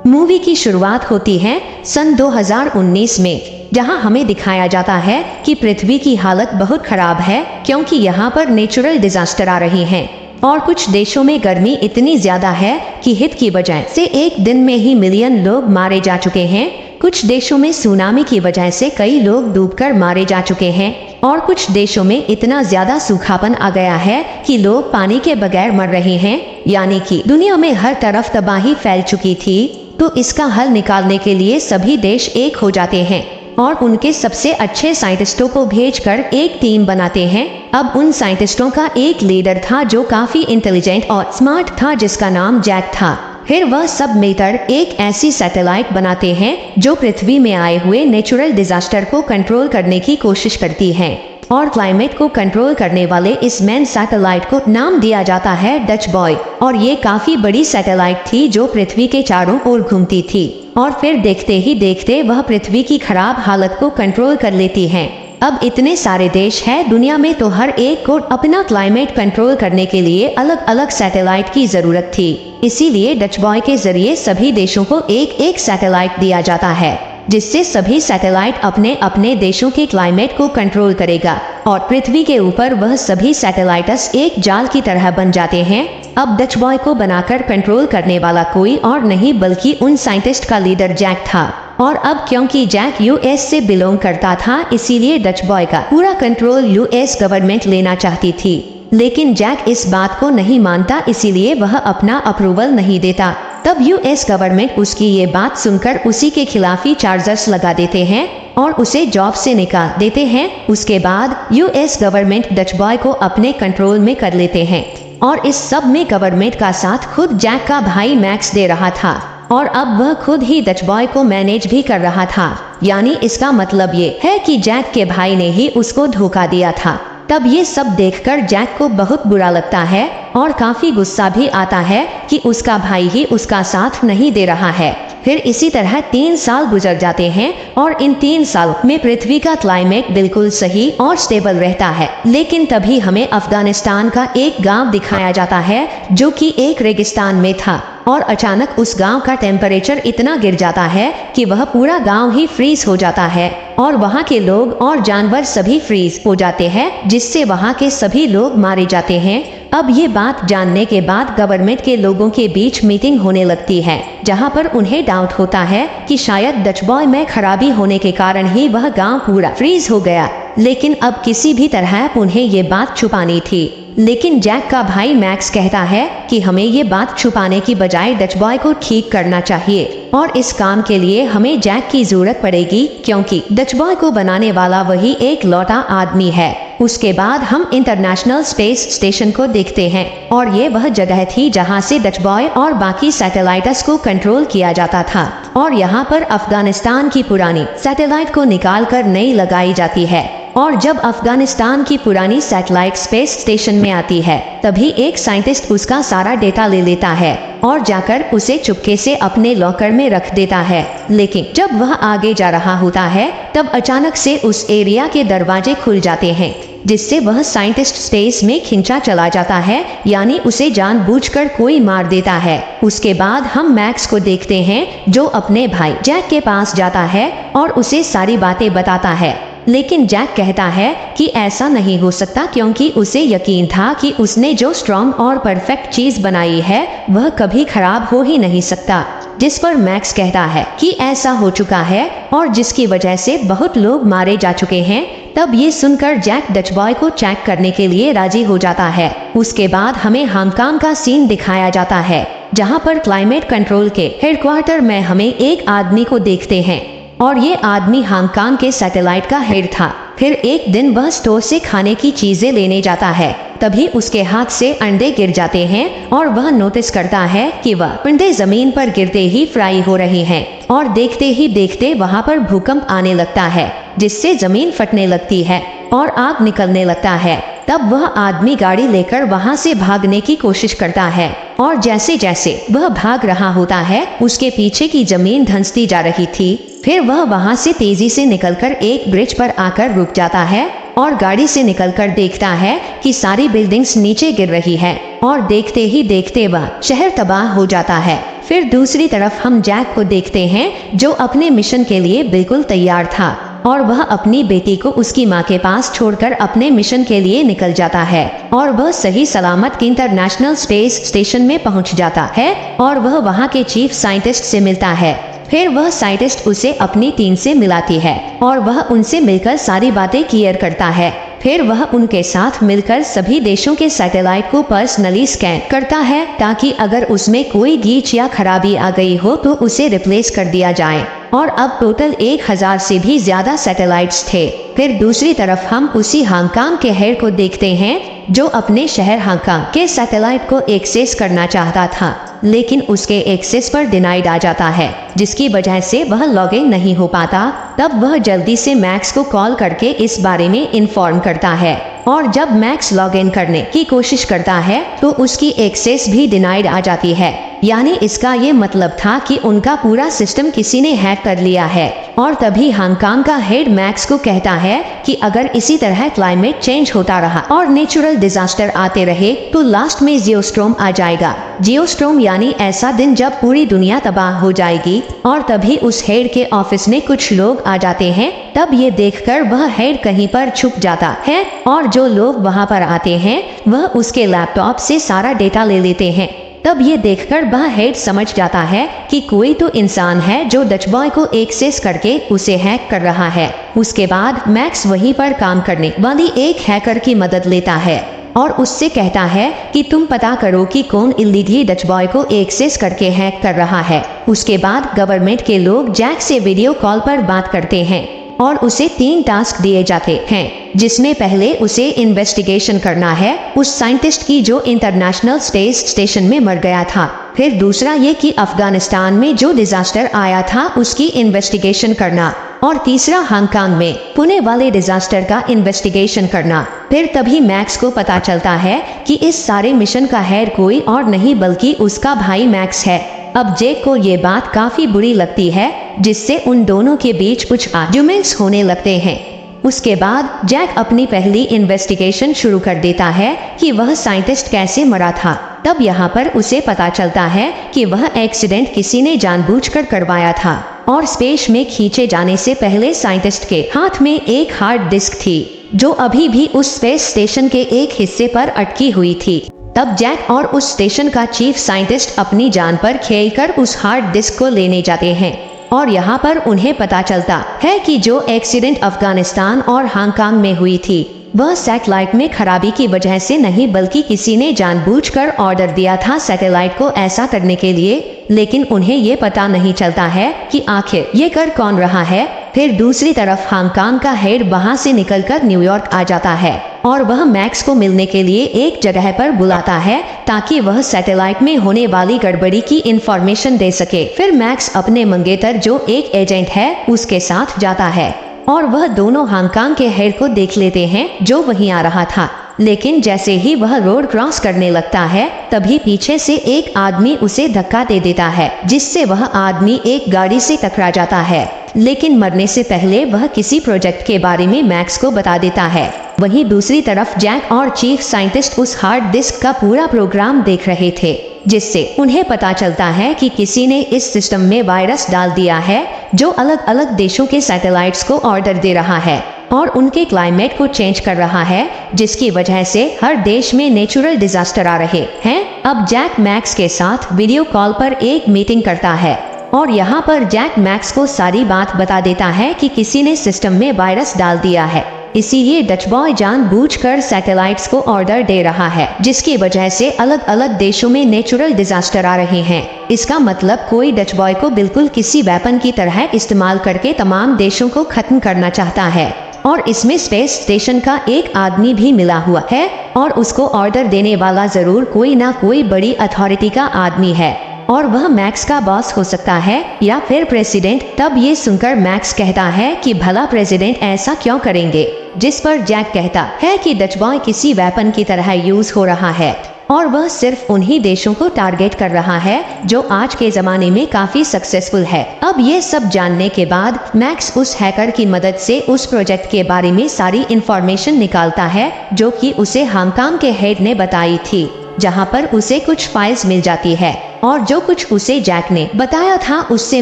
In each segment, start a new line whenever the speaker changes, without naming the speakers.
Movie की शुरुआत होती है सन 2019 में, जहां हमें दिखाया जाता है कि पृथ्वी की हालत बहुत खराब है क्योंकि यहाँ पर नेचुरल डिजास्टर आ रही हैं और कुछ देशों में गर्मी इतनी ज्यादा है कि हिट की वजह से एक दिन में ही मिलियन लोग मारे जा चुके हैं। कुछ देशों में सुनामी की वजह से कई लोग डूबकर मारे जा चुके हैं और कुछ देशों में इतना ज्यादा सूखापन आ गया है कि लोग पानी के बगैर मर रहे हैं, यानी कि दुनिया में हर तरफ तबाही फैल चुकी थी। तो इसका हल निकालने के लिए सभी देश एक हो जाते हैं और उनके सबसे अच्छे साइंटिस्टों को भेजकर एक टीम बनाते हैं। अब उन साइंटिस्टों का एक लीडर था जो काफी इंटेलिजेंट और स्मार्ट था, जिसका नाम जैक था। फिर वह सब मिलकर एक ऐसी सैटेलाइट बनाते हैं जो पृथ्वी में आए हुए नेचुरल डिजास्टर को कंट्रोल करने की कोशिश करती है और क्लाइमेट को कंट्रोल करने वाले इस मैन सैटेलाइट को नाम दिया जाता है डच बॉय। और ये काफी बड़ी सैटेलाइट थी जो पृथ्वी के चारों ओर घूमती थी और फिर देखते ही देखते वह पृथ्वी की खराब हालत को कंट्रोल कर लेती है। अब इतने सारे देश हैं दुनिया में, तो हर एक को अपना क्लाइमेट कंट्रोल करने के लिए अलग अलग सैटेलाइट की जरूरत थी। इसीलिए डच बॉय के जरिए सभी देशों को एक एक सैटेलाइट दिया जाता है, जिससे सभी सैटेलाइट अपने अपने देशों के क्लाइमेट को कंट्रोल करेगा और पृथ्वी के ऊपर वह सभी सैटेलाइट्स एक जाल की तरह बन जाते हैं। अब डच बॉय को बनाकर कंट्रोल करने वाला कोई और नहीं बल्कि उन साइंटिस्ट का लीडर जैक था। और अब क्योंकि जैक यूएस से बिलोंग करता था, इसीलिए डच बॉय का पूरा कंट्रोल यूएस गवर्नमेंट लेना चाहती थी। लेकिन जैक इस बात को नहीं मानता, इसीलिए वह अपना अप्रूवल नहीं देता। तब यूएस गवर्नमेंट उसकी ये बात सुनकर उसी के खिलाफ ही चार्जेस लगा देते हैं और उसे जॉब से निकाल देते हैं। उसके बाद यूएस गवर्नमेंट डच बॉय को अपने कंट्रोल में कर लेते हैं और इस सब में गवर्नमेंट का साथ खुद जैक का भाई मैक्स दे रहा था और अब वह खुद ही डच बॉय को मैनेज भी कर रहा था। यानी इसका मतलब ये है कि जैक के भाई ने ही उसको धोखा दिया था। तब ये सब देखकर जैक को बहुत बुरा लगता है और काफी गुस्सा भी आता है कि उसका भाई ही उसका साथ नहीं दे रहा है। फिर इसी तरह 3 साल गुजर जाते हैं और इन 3 साल में पृथ्वी का क्लाइमेट बिल्कुल सही और स्टेबल रहता है। लेकिन तभी हमें अफगानिस्तान का एक गांव दिखाया जाता है जो कि एक रेगिस्तान में था और अचानक उस गांव का टेम्परेचर इतना गिर जाता है कि वह पूरा गांव ही फ्रीज हो जाता है और वहां के लोग और जानवर सभी फ्रीज हो जाते हैं, जिससे वहां के सभी लोग मारे जाते हैं। अब ये बात जानने के बाद गवर्नमेंट के लोगों के बीच मीटिंग होने लगती है, जहां पर उन्हें डाउट होता है कि शायद डच बॉय में खराबी होने के कारण ही वह गांव पूरा फ्रीज हो गया। लेकिन अब किसी भी तरह उन्हें ये बात छुपानी थी। लेकिन जैक का भाई मैक्स कहता है कि हमें ये बात छुपाने की बजाय डच बॉय को ठीक करना चाहिए और इस काम के लिए हमें जैक की जरूरत पड़ेगी, क्योंकि डच बॉय को बनाने वाला वही एक लौटा आदमी है। उसके बाद हम इंटरनेशनल स्पेस स्टेशन को देखते हैं और ये वह जगह थी जहां से डच बॉय और बाकी सैटेलाइट्स को कंट्रोल किया जाता था और यहाँ पर अफगानिस्तान की पुरानी सैटेलाइट को निकाल कर नई लगाई जाती है। और जब अफगानिस्तान की पुरानी सैटेलाइट स्पेस स्टेशन में आती है, तभी एक साइंटिस्ट उसका सारा डेटा ले लेता है और जाकर उसे चुपके से अपने लॉकर में रख देता है। लेकिन जब वह आगे जा रहा होता है, तब अचानक से उस एरिया के दरवाजे खुल जाते हैं, जिससे वह साइंटिस्ट स्पेस में खिंचा चला जाता है, यानी उसे जानबूझकर कोई मार देता है। उसके बाद हम मैक्स को देखते हैं जो अपने भाई जैक के पास जाता है और उसे सारी बातें बताता है। लेकिन जैक कहता है कि ऐसा नहीं हो सकता, क्योंकि उसे यकीन था कि उसने जो स्ट्रॉन्ग और परफेक्ट चीज बनाई है वह कभी खराब हो ही नहीं सकता। जिस पर मैक्स कहता है कि ऐसा हो चुका है और जिसकी वजह से बहुत लोग मारे जा चुके हैं। तब ये सुनकर जैक डच बॉय को चेक करने के लिए राजी हो जाता है। उसके बाद हमें हांगकांग का सीन दिखाया जाता है, जहां पर क्लाइमेट कंट्रोल के हेडक्वार्टर में हमें एक आदमी को देखते हैं और ये आदमी हांगकांग के सैटेलाइट का हेड था। फिर एक दिन वह स्टोर से खाने की चीजें लेने जाता है, तभी उसके हाथ से अंडे गिर जाते हैं और वह नोटिस करता है कि वह अंडे जमीन पर गिरते ही फ्राई हो रहे हैं और देखते ही देखते वहां पर भूकंप आने लगता है, जिससे जमीन फटने लगती है और आग निकलने लगता है। तब वह आदमी गाड़ी लेकर वहां से भागने की कोशिश करता है और जैसे जैसे वह भाग रहा होता है, उसके पीछे की जमीन धंसती जा रही थी। फिर वह वहां से तेजी से निकलकर एक ब्रिज पर आकर रुक जाता है और गाड़ी से निकलकर देखता है कि सारी बिल्डिंग्स नीचे गिर रही है और देखते ही देखते वह शहर तबाह हो जाता है। फिर दूसरी तरफ हम जैक को देखते हैं जो अपने मिशन के लिए बिल्कुल तैयार था और वह अपनी बेटी को उसकी माँ के पास छोड़कर अपने मिशन के लिए निकल जाता है और वह सही सलामत इंटरनेशनल स्पेस स्टेशन में पहुँच जाता है और वह वहाँ के चीफ साइंटिस्ट से मिलता है। फिर वह साइंटिस्ट उसे अपनी टीम से मिलाती है और वह उनसे मिलकर सारी बातें क्लियर करता है। फिर वह उनके साथ मिलकर सभी देशों के सैटेलाइट को पर्सनली स्कैन करता है ताकि अगर उसमें कोई गीच या खराबी आ गई हो तो उसे रिप्लेस कर दिया जाए। और अब टोटल 1000 से भी ज्यादा सैटेलाइट्स थे। फिर दूसरी तरफ हम उसी हांगकांग के हेड को देखते हैं जो अपने शहर हांगकांग के सैटेलाइट को एक्सेस करना चाहता था, लेकिन उसके एक्सेस पर डिनाइड आ जाता है जिसकी वजह से वह लॉगिन नहीं हो पाता। तब वह जल्दी से मैक्स को कॉल करके इस बारे में इन्फॉर्म करता है और जब मैक्स लॉगिन करने की कोशिश करता है तो उसकी एक्सेस भी डिनाइड आ जाती है। यानी इसका ये मतलब था कि उनका पूरा सिस्टम किसी ने हैक कर लिया है। और तभी हांगकांग का हेड मैक्स को कहता है कि अगर इसी तरह क्लाइमेट चेंज होता रहा और नेचुरल डिजास्टर आते रहे तो लास्ट में जियोस्टॉर्म आ जाएगा। जियोस्टॉर्म यानी ऐसा दिन जब पूरी दुनिया तबाह हो जाएगी। और तभी उस हेड के ऑफिस में कुछ लोग आ जाते हैं। तब ये देखकर वह हेड कहीं पर छुप जाता है और जो लोग वहां पर आते हैं वह उसके लैपटॉप से सारा डेटा ले लेते हैं। तब ये देखकर वह हेड समझ जाता है कि कोई तो इंसान है जो डच बॉय को एक्सेस करके उसे हैक कर रहा है। उसके बाद मैक्स वहीं पर काम करने वाली एक हैकर की मदद लेता है और उससे कहता है कि तुम पता करो कि कौन इलीगली डच बॉय को एक्सेस करके हैक कर रहा है। उसके बाद गवर्नमेंट के लोग जैक से वीडियो कॉल पर बात करते हैं और उसे 3 टास्क दिए जाते हैं, जिसमें पहले उसे इन्वेस्टिगेशन करना है उस साइंटिस्ट की जो इंटरनेशनल स्पेस स्टेशन में मर गया था। फिर दूसरा ये कि अफगानिस्तान में जो डिजास्टर आया था उसकी इन्वेस्टिगेशन करना और तीसरा हांगकांग में पुणे वाले डिजास्टर का इन्वेस्टिगेशन करना। फिर तभी मैक्स को पता चलता है कि इस सारे मिशन का हेड कोई और नहीं बल्कि उसका भाई मैक्स है। अब जैक को ये बात काफी बुरी लगती है जिससे उन दोनों के बीच कुछ आर्ग्यूमेंट्स होने लगते हैं। उसके बाद जैक अपनी पहली इन्वेस्टिगेशन शुरू कर देता है कि वह साइंटिस्ट कैसे मरा था। तब यहाँ पर उसे पता चलता है कि वह एक्सीडेंट किसी ने जानबूझकर करवाया था और स्पेस में खींचे जाने से पहले साइंटिस्ट के हाथ में एक हार्ड डिस्क थी जो अभी भी उस स्पेस स्टेशन के एक हिस्से पर अटकी हुई थी। तब जैक और उस स्टेशन का चीफ साइंटिस्ट अपनी जान पर खेलकर उस हार्ड डिस्क को लेने जाते हैं और यहाँ पर उन्हें पता चलता है कि जो एक्सीडेंट अफगानिस्तान और हांगकांग में हुई थी वह सैटेलाइट में खराबी की वजह से नहीं बल्कि किसी ने जानबूझकर ऑर्डर दिया था सैटेलाइट को ऐसा करने के लिए, लेकिन उन्हें ये पता नहीं चलता है कि आखिर ये कर कौन रहा है। फिर दूसरी तरफ हांगकांग का हेड वहां से निकलकर न्यूयॉर्क आ जाता है और वह मैक्स को मिलने के लिए एक जगह पर बुलाता है ताकि वह सैटेलाइट में होने वाली गड़बड़ी की इंफॉर्मेशन दे सके। फिर मैक्स अपने मंगेतर जो एक एजेंट है उसके साथ जाता है और वह दोनों हांगकांग के हेड को देख लेते हैं जो वहीं आ रहा था। लेकिन जैसे ही वह रोड क्रॉस करने लगता है तभी पीछे से एक आदमी उसे धक्का दे देता है जिससे वह आदमी एक गाड़ी से टकरा जाता है, लेकिन मरने से पहले वह किसी प्रोजेक्ट के बारे में मैक्स को बता देता है। वहीं दूसरी तरफ जैक और चीफ साइंटिस्ट उस हार्ड डिस्क का पूरा प्रोग्राम देख रहे थे जिससे उन्हें पता चलता है कि किसी ने इस सिस्टम में वायरस डाल दिया है जो अलग अलग देशों के सैटेलाइट्स को ऑर्डर दे रहा है और उनके क्लाइमेट को चेंज कर रहा है, जिसकी वजह से हर देश में नेचुरल डिजास्टर आ रहे हैं। अब जैक मैक्स के साथ वीडियो कॉल पर एक मीटिंग करता है और यहाँ पर जैक मैक्स को सारी बात बता देता है कि किसी ने सिस्टम में वायरस डाल दिया है, इसीलिए डच बॉय जानबूझकर सैटेलाइट्स को ऑर्डर दे रहा है जिसकी वजह से अलग अलग देशों में नेचुरल डिजास्टर आ रहे हैं। इसका मतलब कोई डच बॉय को बिल्कुल किसी वेपन की तरह इस्तेमाल करके तमाम देशों को खत्म करना चाहता है और इसमें स्पेस स्टेशन का एक आदमी भी मिला हुआ है और उसको ऑर्डर देने वाला जरूर कोई ना कोई बड़ी अथॉरिटी का आदमी है और वह मैक्स का बॉस हो सकता है या फिर प्रेसिडेंट। तब ये सुनकर मैक्स कहता है कि भला प्रेसिडेंट ऐसा क्यों करेंगे, जिस पर जैक कहता है कि डच बॉय किसी वेपन की तरह यूज हो रहा है और वह सिर्फ उन्हीं देशों को टारगेट कर रहा है जो आज के जमाने में काफी सक्सेसफुल है। अब ये सब जानने के बाद मैक्स उस हैकर की मदद से उस प्रोजेक्ट के बारे में सारी इंफॉर्मेशन निकालता है जो कि उसे हांगकांग के हेड ने बताई थी, जहां पर उसे कुछ फाइल्स मिल जाती है और जो कुछ उसे जैक ने बताया था उससे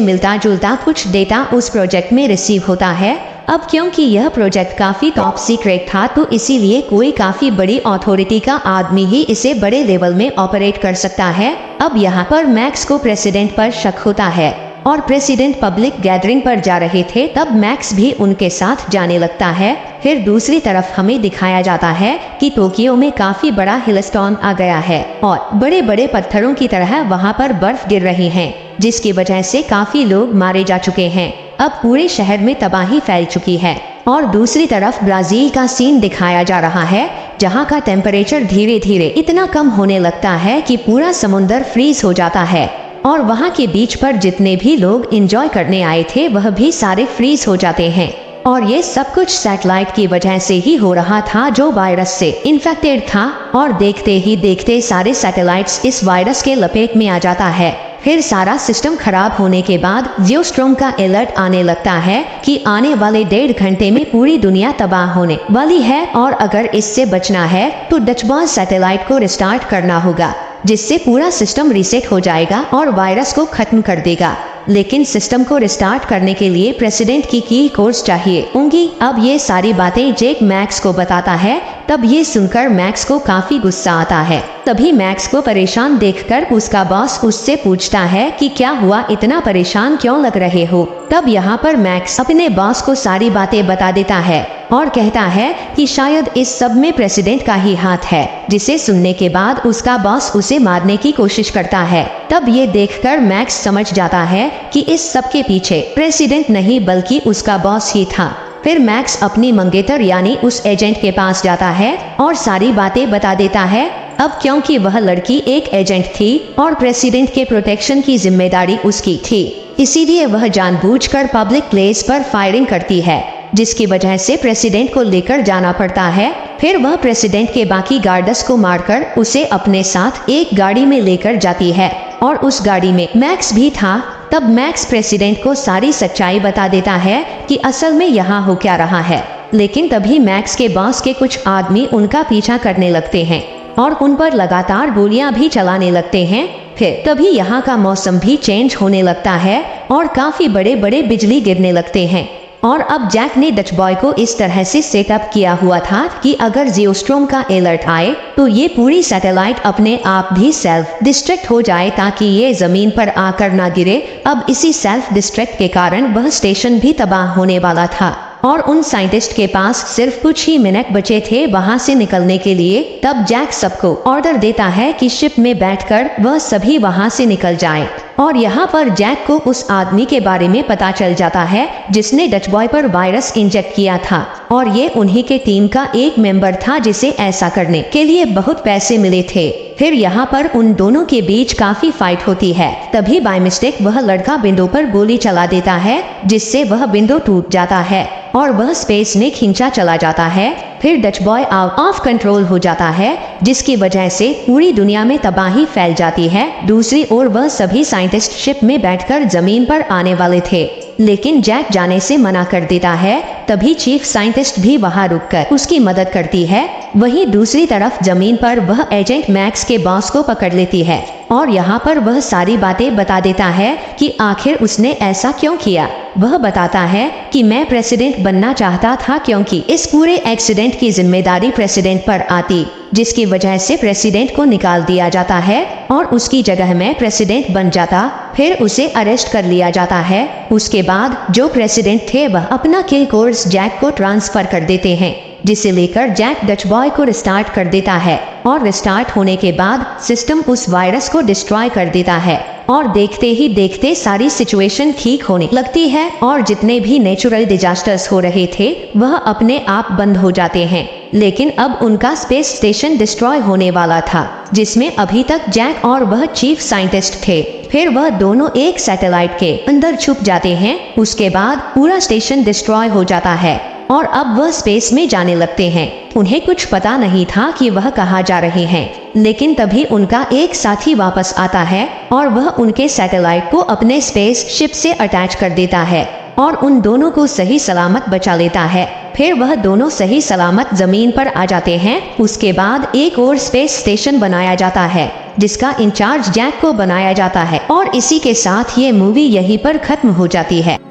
मिलता जुलता कुछ डेटा उस प्रोजेक्ट में रिसीव होता है। अब क्योंकि यह प्रोजेक्ट काफी टॉप सीक्रेट था तो इसीलिए कोई काफी बड़ी अथॉरिटी का आदमी ही इसे बड़े लेवल में ऑपरेट कर सकता है। अब यहाँ पर मैक्स को प्रेसिडेंट पर शक होता है और प्रेसिडेंट पब्लिक गैदरिंग पर जा रहे थे, तब मैक्स भी उनके साथ जाने लगता है। फिर दूसरी तरफ हमें दिखाया जाता है कि टोक्यो में काफी बड़ा हिलस्टॉर्म आ गया है और बड़े बड़े पत्थरों की तरह वहाँ पर बर्फ गिर रही है, जिसकी वजह से काफी लोग मारे जा चुके हैं। अब पूरे शहर में तबाही फैल चुकी है। और दूसरी तरफ ब्राजील का सीन दिखाया जा रहा है, जहाँ का टेम्परेचर धीरे धीरे इतना कम होने लगता है कि पूरा समुंदर फ्रीज हो जाता है और वहाँ के बीच पर जितने भी लोग एंजॉय करने आए थे वह भी सारे फ्रीज हो जाते हैं। और ये सब कुछ सैटेलाइट की वजह से ही हो रहा था जो वायरस से इन्फेक्टेड था, और देखते ही देखते सारे सैटेलाइट्स इस वायरस के लपेट में आ जाता है। फिर सारा सिस्टम खराब होने के बाद जियोस्टॉर्म का अलर्ट आने लगता है कि आने वाले 1.5 घंटे में पूरी दुनिया तबाह होने वाली है और अगर इससे बचना है तो डचबॉय सैटेलाइट को रिस्टार्ट करना होगा, जिससे पूरा सिस्टम रीसेट हो जाएगा और वायरस को खत्म कर देगा। लेकिन सिस्टम को रिस्टार्ट करने के लिए प्रेसिडेंट की कोर्स चाहिए होंगी। अब ये सारी बातें जैक मैक्स को बताता है। तब ये सुनकर मैक्स को काफी गुस्सा आता है। तभी मैक्स को परेशान देखकर उसका बॉस उससे पूछता है कि क्या हुआ, इतना परेशान क्यों लग रहे हो। तब यहाँ पर मैक्स अपने बॉस को सारी बातें बता देता है और कहता है कि शायद इस सब में प्रेसिडेंट का ही हाथ है, जिसे सुनने के बाद उसका बॉस उसे मारने की कोशिश करता है। तब ये देखकर मैक्स समझ जाता है कि इस सब के पीछे प्रेसिडेंट नहीं बल्कि उसका बॉस ही था। फिर मैक्स अपनी मंगेतर यानी उस एजेंट के पास जाता है और सारी बातें बता देता है। अब क्योंकि वह लड़की एक एजेंट थी और प्रेसिडेंट के प्रोटेक्शन की जिम्मेदारी उसकी थी, इसीलिए वह जानबूझकर पब्लिक प्लेस पर फायरिंग करती है, जिसकी वजह से प्रेसिडेंट को लेकर जाना पड़ता है। फिर वह प्रेसिडेंट के बाकी गार्ड्स को मारकर उसे अपने साथ एक गाड़ी में लेकर जाती है और उस गाड़ी में मैक्स भी था। तब मैक्स प्रेसिडेंट को सारी सच्चाई बता देता है कि असल में यहाँ हो क्या रहा है। लेकिन तभी मैक्स के बॉस के कुछ आदमी उनका पीछा करने लगते हैं और उन पर लगातार गोलियां भी चलाने लगते हैं। फिर तभी यहाँ का मौसम भी चेंज होने लगता है और काफी बड़े बड़े बिजली गिरने लगते हैं। और अब जैक ने डच बॉय को इस तरह से सेटअप किया हुआ था कि अगर जियोस्टॉर्म का अलर्ट आए तो ये पूरी सैटेलाइट अपने आप भी सेल्फ डिस्ट्रैक्ट हो जाए ताकि ये जमीन पर आकर ना गिरे। अब इसी सेल्फ डिस्ट्रैक्ट के कारण वह स्टेशन भी तबाह होने वाला था और उन साइंटिस्ट के पास सिर्फ कुछ ही मिनट बचे थे वहां से निकलने के लिए। तब जैक सबको ऑर्डर देता है कि शिप में बैठकर वह सभी वहां से निकल जाएं। और यहाँ पर जैक को उस आदमी के बारे में पता चल जाता है जिसने डच बॉय पर वायरस इंजेक्ट किया था और ये उन्हीं के टीम का एक मेंबर था जिसे ऐसा करने के लिए बहुत पैसे मिले थे। फिर यहाँ पर उन दोनों के बीच काफी फाइट होती है। तभी बाय मिस्टेक वह लड़का विंडो पर गोली चला देता है, जिससे वह विंडो टूट जाता है और वह स्पेस में खींचा चला जाता है। फिर Dutch boy out of control हो जाता है, जिसकी वजह से पूरी दुनिया में तबाही फैल जाती है। दूसरी ओर वह सभी साइंटिस्ट शिप में बैठकर जमीन पर आने वाले थे, लेकिन जैक जाने से मना कर देता है। तभी चीफ साइंटिस्ट भी वहां रुककर उसकी मदद करती है। वहीं दूसरी तरफ जमीन पर वह एजेंट मैक्स के बॉस को पकड़ लेती है और यहाँ पर वह सारी बातें बता देता है कि आखिर उसने ऐसा क्यों किया। वह बताता है कि मैं प्रेसिडेंट बनना चाहता था क्योंकि इस पूरे एक्सीडेंट की जिम्मेदारी प्रेसिडेंट पर आती, जिसकी वजह से प्रेसिडेंट को निकाल दिया जाता है और उसकी जगह में प्रेसिडेंट बन जाता। फिर उसे अरेस्ट कर लिया जाता है। उसके बाद जो प्रेसिडेंट थे वह अपना किल कोर्स जैक को ट्रांसफर कर देते हैं, जिसे लेकर जैक डच बॉय को रिस्टार्ट कर देता है और रिस्टार्ट होने के बाद सिस्टम उस वायरस को डिस्ट्रॉय कर देता है और देखते ही देखते सारी सिचुएशन ठीक होने लगती है और जितने भी नेचुरल डिजास्टर्स हो रहे थे वह अपने आप बंद हो जाते हैं। लेकिन अब उनका स्पेस स्टेशन डिस्ट्रॉय होने वाला था, जिसमें अभी तक जैक और वह चीफ साइंटिस्ट थे। फिर वह दोनों एक सैटेलाइट के अंदर छुप जाते हैं। उसके बाद पूरा स्टेशन डिस्ट्रॉय हो जाता है और अब वह स्पेस में जाने लगते हैं। उन्हें कुछ पता नहीं था कि वह कहाँ जा रहे हैं, लेकिन तभी उनका एक साथी वापस आता है और वह उनके सैटेलाइट को अपने स्पेस शिप से अटैच कर देता है और उन दोनों को सही सलामत बचा लेता है। फिर वह दोनों सही सलामत जमीन पर आ जाते हैं। उसके बाद एक और स्पेस स्टेशन बनाया जाता है, जिसका इंचार्ज जैक को बनाया जाता है। और इसी के साथ ये मूवी यहीं पर खत्म हो जाती है।